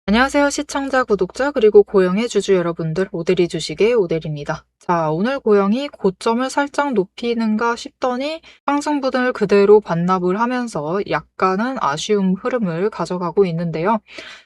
안녕하세요. 시청자, 구독자, 그리고 고영의 주주 여러분들, 오대리 주식의 오대리입니다. 자, 오늘 고영이 고점을 살짝 높이는가 싶더니 상승분을 그대로 반납을 하면서 약간은 아쉬운 흐름을 가져가고 있는데요.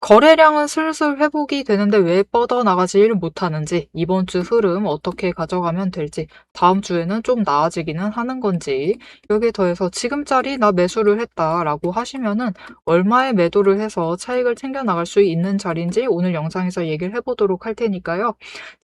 거래량은 슬슬 회복이 되는데 왜 뻗어나가질 못하는지, 이번 주 흐름 어떻게 가져가면 될지, 다음 주에는 좀 나아지기는 하는 건지, 여기에 더해서 지금짜리 나 매수를 했다라고 하시면은 얼마에 매도를 해서 차익을 챙겨나갈 수 있는 자리인지 오늘 영상에서 얘기를 해보도록 할 테니까요.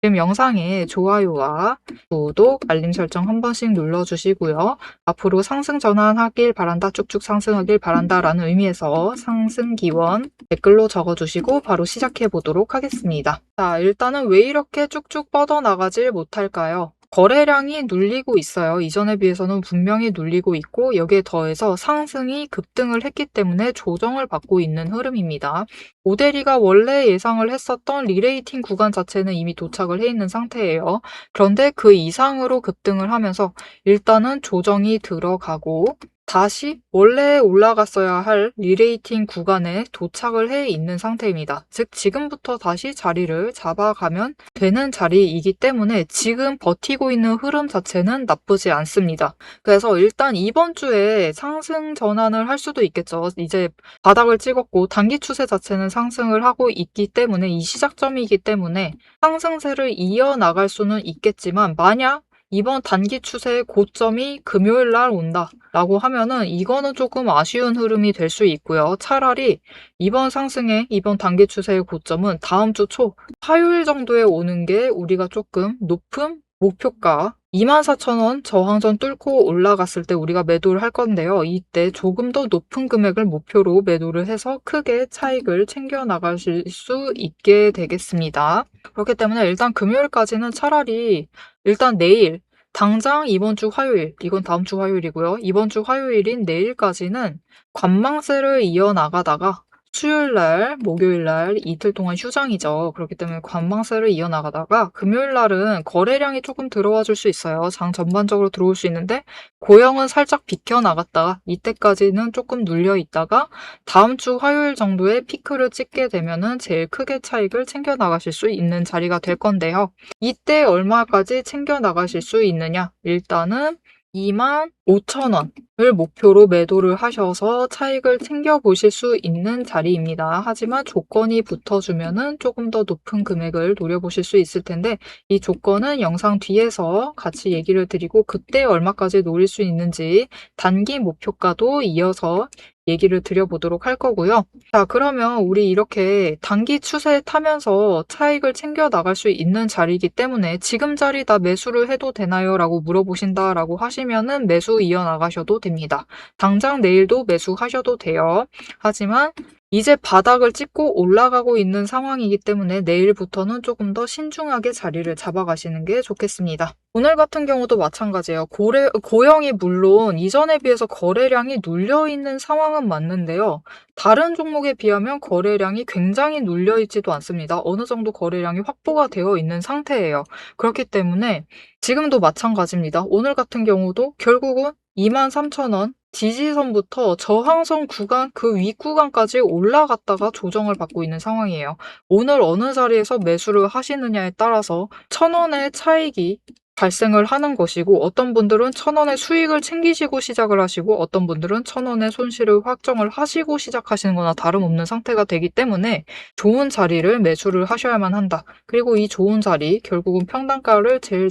지금 영상에 좋아요와 구독, 알림 설정 한 번씩 눌러주시고요. 앞으로 상승 전환하길 바란다, 쭉쭉 상승하길 바란다 라는 의미에서 상승 기원 댓글로 적어주시고 바로 시작해 보도록 하겠습니다. 자, 일단은 왜 이렇게 쭉쭉 뻗어나가질 못할까요? 거래량이 눌리고 있어요. 이전에 비해서는 분명히 눌리고 있고 여기에 더해서 상승이 급등을 했기 때문에 조정을 받고 있는 흐름입니다. 오데리가 원래 예상을 했었던 리레이팅 구간 자체는 이미 도착을 해 있는 상태예요. 그런데 그 이상으로 급등을 하면서 일단은 조정이 들어가고 다시 원래 올라갔어야 할 리레이팅 구간에 도착을 해 있는 상태입니다. 즉 지금부터 다시 자리를 잡아가면 되는 자리이기 때문에 지금 버티고 있는 흐름 자체는 나쁘지 않습니다. 그래서 일단 이번 주에 상승 전환을 할 수도 있겠죠. 이제 바닥을 찍었고 단기 추세 자체는 상승을 하고 있기 때문에 이 시작점이기 때문에 상승세를 이어나갈 수는 있겠지만 만약 이번 단기 추세의 고점이 금요일 날 온다라고 하면은 이거는 조금 아쉬운 흐름이 될 수 있고요. 차라리 이번 단기 추세의 고점은 다음 주 초 화요일 정도에 오는 게 우리가 조금 높은 목표가 24,000원 저항선 뚫고 올라갔을 때 우리가 매도를 할 건데요. 이때 조금 더 높은 금액을 목표로 매도를 해서 크게 차익을 챙겨 나가실 수 있게 되겠습니다. 그렇기 때문에 일단 금요일까지는 차라리 일단 내일 당장 이번 주 화요일, 이건 다음 주 화요일이고요. 이번 주 화요일인 내일까지는 관망세를 이어나가다가 수요일날, 목요일날 이틀 동안 휴장이죠. 그렇기 때문에 관망세를 이어나가다가 금요일날은 거래량이 조금 들어와 줄 수 있어요. 장 전반적으로 들어올 수 있는데 고영은 살짝 비켜나갔다가 이때까지는 조금 눌려 있다가 다음 주 화요일 정도에 피크를 찍게 되면은 제일 크게 차익을 챙겨 나가실 수 있는 자리가 될 건데요. 이때 얼마까지 챙겨 나가실 수 있느냐? 일단은 25,000원을 목표로 매도를 하셔서 차익을 챙겨보실 수 있는 자리입니다. 하지만 조건이 붙어주면은 조금 더 높은 금액을 노려보실 수 있을 텐데 이 조건은 영상 뒤에서 같이 얘기를 드리고 그때 얼마까지 노릴 수 있는지 단기 목표가도 이어서 얘기를 드려보도록 할 거고요. 자, 그러면 우리 이렇게 단기 추세 타면서 차익을 챙겨 나갈 수 있는 자리이기 때문에 지금 자리 다 매수를 해도 되나요? 라고 물어보신다라고 하시면은 매수 이어나가셔도 됩니다. 당장 내일도 매수하셔도 돼요. 하지만 이제 바닥을 찍고 올라가고 있는 상황이기 때문에 내일부터는 조금 더 신중하게 자리를 잡아가시는 게 좋겠습니다. 오늘 같은 경우도 마찬가지예요. 고영이 물론 이전에 비해서 거래량이 눌려있는 상황은 맞는데요. 다른 종목에 비하면 거래량이 굉장히 눌려있지도 않습니다. 어느 정도 거래량이 확보가 되어 있는 상태예요. 그렇기 때문에 지금도 마찬가지입니다. 오늘 같은 경우도 결국은 23,000원 지지선부터 저항선 구간 그 윗구간까지 올라갔다가 조정을 받고 있는 상황이에요. 오늘 어느 자리에서 매수를 하시느냐에 따라서 1,000원의 차익이 발생을 하는 것이고 어떤 분들은 1,000원의 수익을 챙기시고 시작을 하시고 어떤 분들은 1,000원의 손실을 확정을 하시고 시작하시는 거나 다름없는 상태가 되기 때문에 좋은 자리를 매수를 하셔야만 한다. 그리고 이 좋은 자리 결국은 평단가를 제일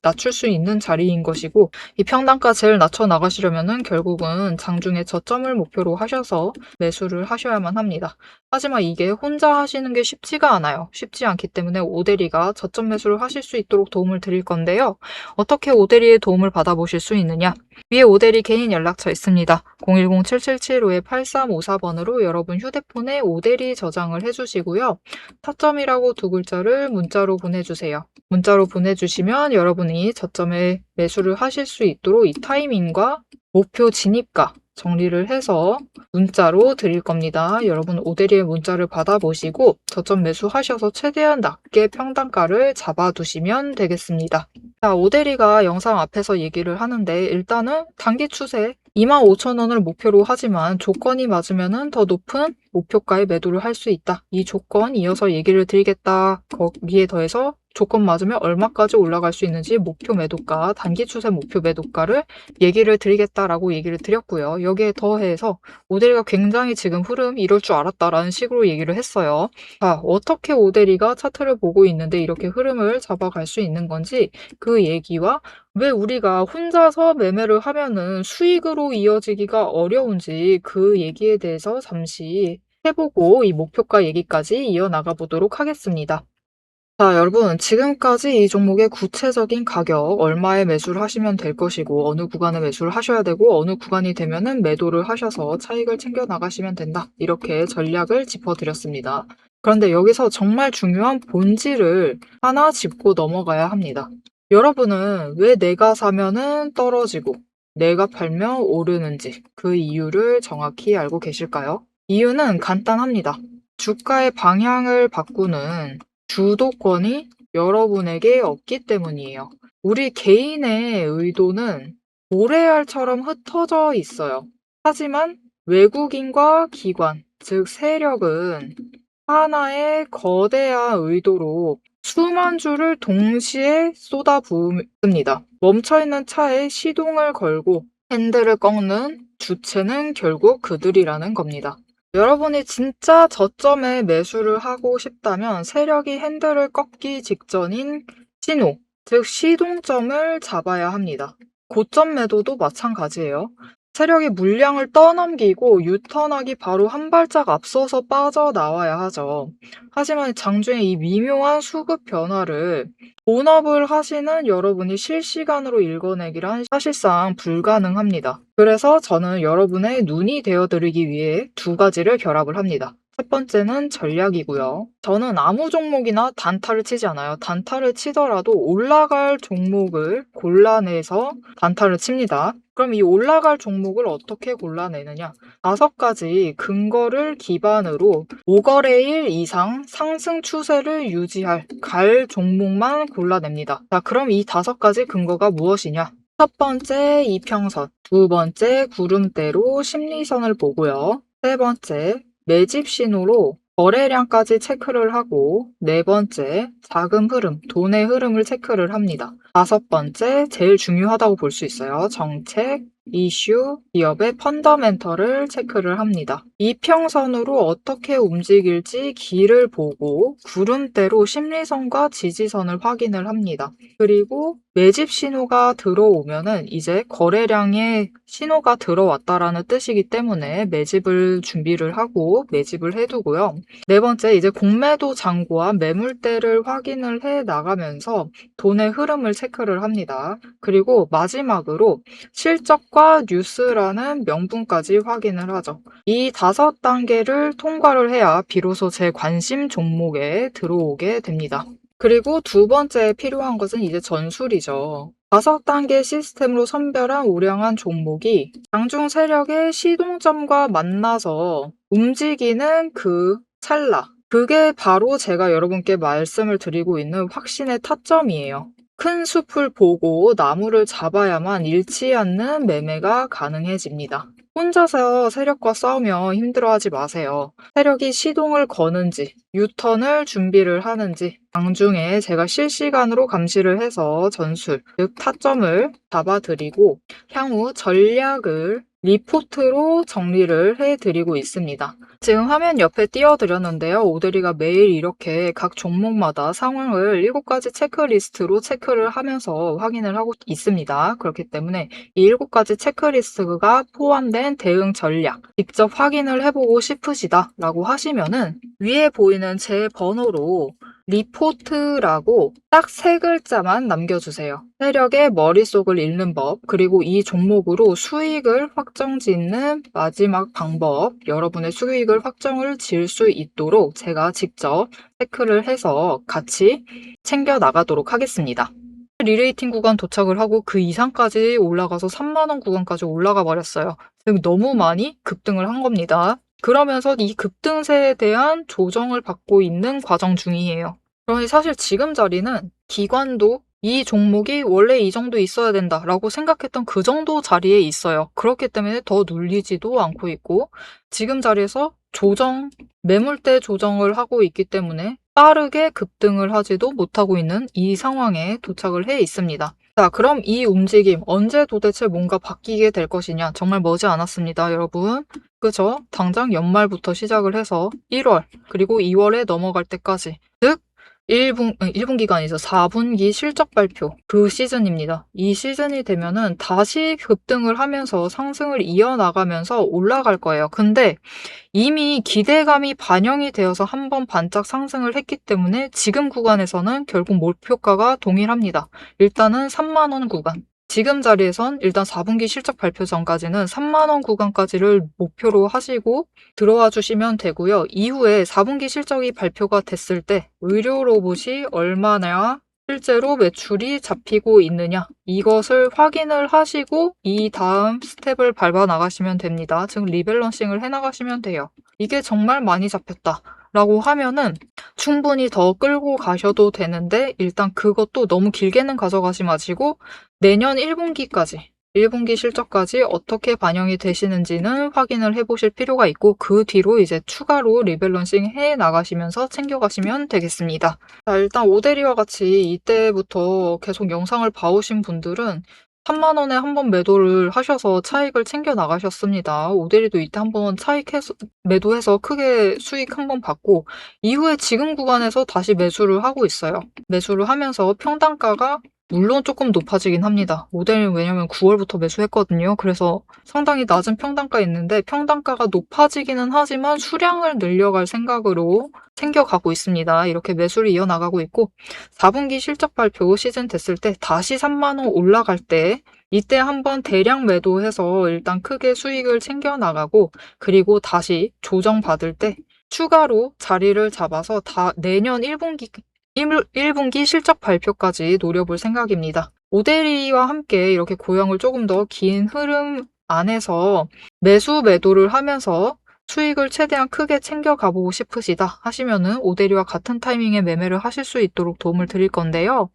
낮출 수 있는 자리인 것이고 이 평단가 제일 낮춰 나가시려면은 결국은 장중에 저점을 목표로 하셔서 매수를 하셔야만 합니다. 하지만 이게 혼자 하시는 게 쉽지가 않아요. 쉽지 않기 때문에 오대리가 저점 매수를 하실 수 있도록 도움을 드릴 건데요. 어떻게 오대리의 도움을 받아보실 수 있느냐? 위에 오대리 개인 연락처 있습니다. 010-7775-8354번으로 여러분 휴대폰에 오대리 저장을 해주시고요. 타점이라고 두 글자를 문자로 보내주세요. 문자로 보내주시면 여러분이 저점에 매수를 하실 수 있도록 이 타이밍과 목표 진입가 정리를 해서 문자로 드릴 겁니다. 여러분 오대리의 문자를 받아보시고 저점 매수하셔서 최대한 낮게 평단가를 잡아두시면 되겠습니다. 자, 오대리가 영상 앞에서 얘기를 하는데 일단은 단기 추세 25,000원을 목표로 하지만 조건이 맞으면 더 높은 목표가에 매도를 할 수 있다. 이 조건 이어서 얘기를 드리겠다. 거기에 더해서 조건 맞으면 얼마까지 올라갈 수 있는지 목표 매도가, 단기 추세 목표 매도가를 얘기를 드리겠다라고 얘기를 드렸고요. 여기에 더해서 오데리가 굉장히 지금 흐름 이럴 줄 알았다라는 식으로 얘기를 했어요. 자, 어떻게 오데리가 차트를 보고 있는데 이렇게 흐름을 잡아갈 수 있는 건지 그 얘기와 왜 우리가 혼자서 매매를 하면은 수익으로 이어지기가 어려운지 그 얘기에 대해서 잠시 해보고 이 목표가 얘기까지 이어나가 보도록 하겠습니다. 자, 여러분, 지금까지 이 종목의 구체적인 가격, 얼마에 매수를 하시면 될 것이고, 어느 구간에 매수를 하셔야 되고, 어느 구간이 되면은 매도를 하셔서 차익을 챙겨 나가시면 된다. 이렇게 전략을 짚어드렸습니다. 그런데 여기서 정말 중요한 본질을 하나 짚고 넘어가야 합니다. 여러분은 왜 내가 사면은 떨어지고, 내가 팔면 오르는지 그 이유를 정확히 알고 계실까요? 이유는 간단합니다. 주가의 방향을 바꾸는 주도권이 여러분에게 없기 때문이에요. 우리 개인의 의도는 모래알처럼 흩어져 있어요. 하지만 외국인과 기관, 즉 세력은 하나의 거대한 의도로 수만 줄을 동시에 쏟아부습니다. 멈춰있는 차에 시동을 걸고 핸들을 꺾는 주체는 결국 그들이라는 겁니다. 여러분이 진짜 저점에 매수를 하고 싶다면 세력이 핸들을 꺾기 직전인 신호, 즉 시동점을 잡아야 합니다. 고점 매도도 마찬가지예요. 세력이 물량을 떠넘기고 유턴하기 바로 한 발짝 앞서서 빠져나와야 하죠. 하지만 장중에 이 미묘한 수급 변화를 본업을 하시는 여러분이 실시간으로 읽어내기란 사실상 불가능합니다. 그래서 저는 여러분의 눈이 되어드리기 위해 두 가지를 결합을 합니다. 첫 번째는 전략이고요. 저는 아무 종목이나 단타를 치지 않아요. 단타를 치더라도 올라갈 종목을 골라내서 단타를 칩니다. 그럼 이 올라갈 종목을 어떻게 골라내느냐? 5가지 근거를 기반으로 5거래일 이상 상승 추세를 유지할 갈 종목만 골라냅니다. 자, 그럼 이 5가지 근거가 무엇이냐? 첫 번째 이평선, 두 번째 구름대로 심리선을 보고요. 세 번째 매집 신호로 거래량까지 체크를 하고, 네 번째 자금 흐름, 돈의 흐름을 체크를 합니다. 다섯 번째 제일 중요하다고 볼 수 있어요. 정책, 이슈, 기업의 펀더멘털을 체크를 합니다. 이평선으로 어떻게 움직일지 길을 보고 구름대로 심리선과 지지선을 확인을 합니다. 그리고 매집 신호가 들어오면은 이제 거래량의 신호가 들어왔다라는 뜻이기 때문에 매집을 준비를 하고 매집을 해두고요. 네 번째, 이제 공매도 잔고와 매물대를 확인을 해 나가면서 돈의 흐름을 체크를 합니다. 그리고 마지막으로 실적과 뉴스라는 명분까지 확인을 하죠. 이 5단계를 통과를 해야 비로소 제 관심 종목에 들어오게 됩니다. 그리고 두 번째 필요한 것은 이제 전술이죠. 5단계 시스템으로 선별한 우량한 종목이 장중 세력의 시동점과 만나서 움직이는 그 찰나. 그게 바로 제가 여러분께 말씀을 드리고 있는 확신의 타점이에요. 큰 숲을 보고 나무를 잡아야만 잃지 않는 매매가 가능해집니다. 혼자서 세력과 싸우면 힘들어하지 마세요. 세력이 시동을 거는지, 유턴을 준비를 하는지 장중에 제가 실시간으로 감시를 해서 전술, 즉 타점을 잡아드리고 향후 전략을 리포트로 정리를 해드리고 있습니다. 지금 화면 옆에 띄워드렸는데요. 오데리가 매일 이렇게 각 종목마다 상황을 7가지 체크리스트로 체크를 하면서 확인을 하고 있습니다. 그렇기 때문에 이 7가지 체크리스트가 포함된 대응 전략 직접 확인을 해보고 싶으시다 라고 하시면은 위에 보이는 제 번호로 리포트라고 딱 3글자만 남겨주세요. 세력의 머릿속을 읽는 법, 그리고 이 종목으로 수익을 확정짓는 마지막 방법, 여러분의 수익을 확정을 지을 수 있도록 제가 직접 체크를 해서 같이 챙겨 나가도록 하겠습니다. 리레이팅 구간 도착을 하고 그 이상까지 올라가서 3만원 구간까지 올라가 버렸어요. 즉 너무 많이 급등을 한 겁니다. 그러면서 이 급등세에 대한 조정을 받고 있는 과정 중이에요. 그러니 사실 지금 자리는 기관도 이 종목이 원래 이 정도 있어야 된다라고 생각했던 그 정도 자리에 있어요. 그렇기 때문에 더 눌리지도 않고 있고 지금 자리에서 매물대 조정을 하고 있기 때문에 빠르게 급등을 하지도 못하고 있는 이 상황에 도착을 해 있습니다. 자, 그럼 이 움직임 언제 도대체 뭔가 바뀌게 될 것이냐? 정말 머지 않았습니다, 여러분. 그죠? 당장 연말부터 시작을 해서 1월 그리고 2월에 넘어갈 때까지, 즉 1분기가 아니죠. 4분기 실적 발표 그 시즌입니다. 이 시즌이 되면은 다시 급등을 하면서 상승을 이어나가면서 올라갈 거예요. 근데 이미 기대감이 반영이 되어서 한번 반짝 상승을 했기 때문에 지금 구간에서는 결국 목표가가 동일합니다. 일단은 3만 원 구간. 지금 자리에선 일단 4분기 실적 발표 전까지는 3만 원 구간까지를 목표로 하시고 들어와 주시면 되고요. 이후에 4분기 실적이 발표가 됐을 때 의료 로봇이 얼마나 실제로 매출이 잡히고 있느냐, 이것을 확인을 하시고 이 다음 스텝을 밟아 나가시면 됩니다. 즉 리밸런싱을 해 나가시면 돼요. 이게 정말 많이 잡혔다 라고 하면은 충분히 더 끌고 가셔도 되는데, 일단 그것도 너무 길게는 가져가지 마시고 내년 1분기 실적까지 어떻게 반영이 되시는지는 확인을 해보실 필요가 있고, 그 뒤로 이제 추가로 리밸런싱 해 나가시면서 챙겨가시면 되겠습니다. 자, 일단 오데리와 같이 이때부터 계속 영상을 봐오신 분들은 3만 원에 한번 매도를 하셔서 차익을 챙겨 나가셨습니다. 오데리도 이때 한번 매도해서 크게 수익 한번 받고, 이후에 지금 구간에서 다시 매수를 하고 있어요. 매수를 하면서 평단가가 물론 조금 높아지긴 합니다. 오데리는 왜냐면 9월부터 매수했거든요. 그래서 상당히 낮은 평단가에 있는데 평단가가 높아지기는 하지만 수량을 늘려갈 생각으로 챙겨가고 있습니다. 이렇게 매수를 이어나가고 있고, 4분기 실적 발표 시즌 됐을 때 다시 3만 원 올라갈 때 이때 한번 대량 매도해서 일단 크게 수익을 챙겨 나가고, 그리고 다시 조정받을 때 추가로 자리를 잡아서 내년 1분기 실적 발표까지 노려볼 생각입니다. 오데리와 함께 이렇게 고영을 조금 더 긴 흐름 안에서 매도를 하면서 수익을 최대한 크게 챙겨가보고 싶으시다 하시면은 오데리와 같은 타이밍에 매매를 하실 수 있도록 도움을 드릴 건데요.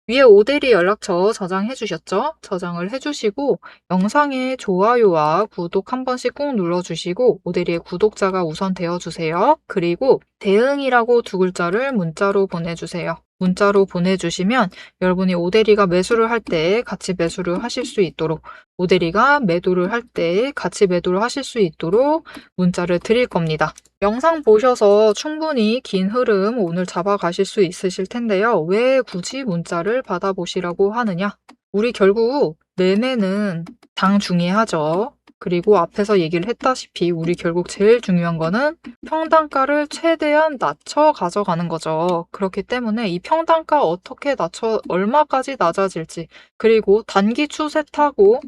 위에 오데리 연락처 저장해 주셨죠? 저장을 해주시고 영상에 좋아요와 구독 한 번씩 꾹 눌러주시고 오데리의 구독자가 우선 되어주세요. 그리고 대응이라고 두 글자를 문자로 보내주세요. 문자로 보내주시면 여러분이 오데리가 매수를 할 때 같이 매수를 하실 수 있도록, 오데리가 매도를 할 때 같이 매도를 하실 수 있도록 문자를 드릴 겁니다. 영상 보셔서 충분히 긴 흐름 오늘 잡아가실 수 있으실 텐데요. 왜 굳이 문자를 받아보시라고 하느냐? 우리 결국 매매는 장중의하죠. 그리고 앞에서 얘기를 했다시피 우리 결국 제일 중요한 거는 평단가를 최대한 낮춰 가져가는 거죠. 그렇기 때문에 이 평단가 어떻게 얼마까지 낮아질지, 그리고 단기 추세 타고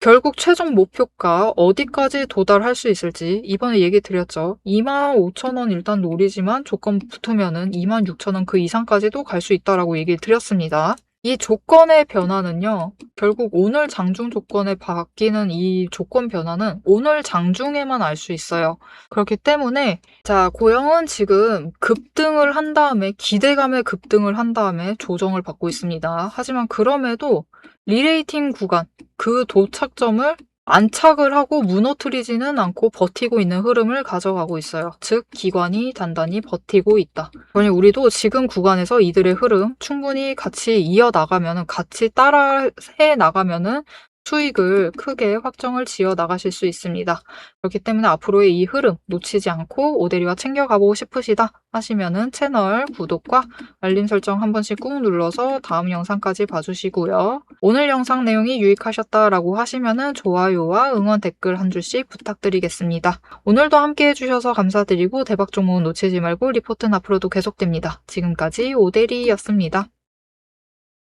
결국 최종 목표가 어디까지 도달할 수 있을지 이번에 얘기 드렸죠. 25,000원 일단 노리지만 조건 붙으면은 26,000원 그 이상까지도 갈 수 있다라고 얘기 드렸습니다. 이 조건의 변화는요, 결국 오늘 장중 조건에 바뀌는 이 조건 변화는 오늘 장중에만 알 수 있어요. 그렇기 때문에 자, 고영은 지금 급등을 한 다음에, 기대감에 급등을 한 다음에 조정을 받고 있습니다. 하지만 그럼에도 리레이팅 구간, 그 도착점을 안착을 하고 무너뜨리지는 않고 버티고 있는 흐름을 가져가고 있어요. 즉 기관이 단단히 버티고 있다. 그러니 우리도 지금 구간에서 이들의 흐름 충분히 같이 이어나가면은, 같이 따라 해 나가면은 수익을 크게 확정을 지어 나가실 수 있습니다. 그렇기 때문에 앞으로의 이 흐름 놓치지 않고 오데리와 챙겨가보고 싶으시다 하시면은 채널 구독과 알림 설정 한 번씩 꾹 눌러서 다음 영상까지 봐주시고요. 오늘 영상 내용이 유익하셨다라고 하시면은 좋아요와 응원 댓글 한 줄씩 부탁드리겠습니다. 오늘도 함께 해주셔서 감사드리고 대박 종목 놓치지 말고 리포트는 앞으로도 계속됩니다. 지금까지 오데리였습니다.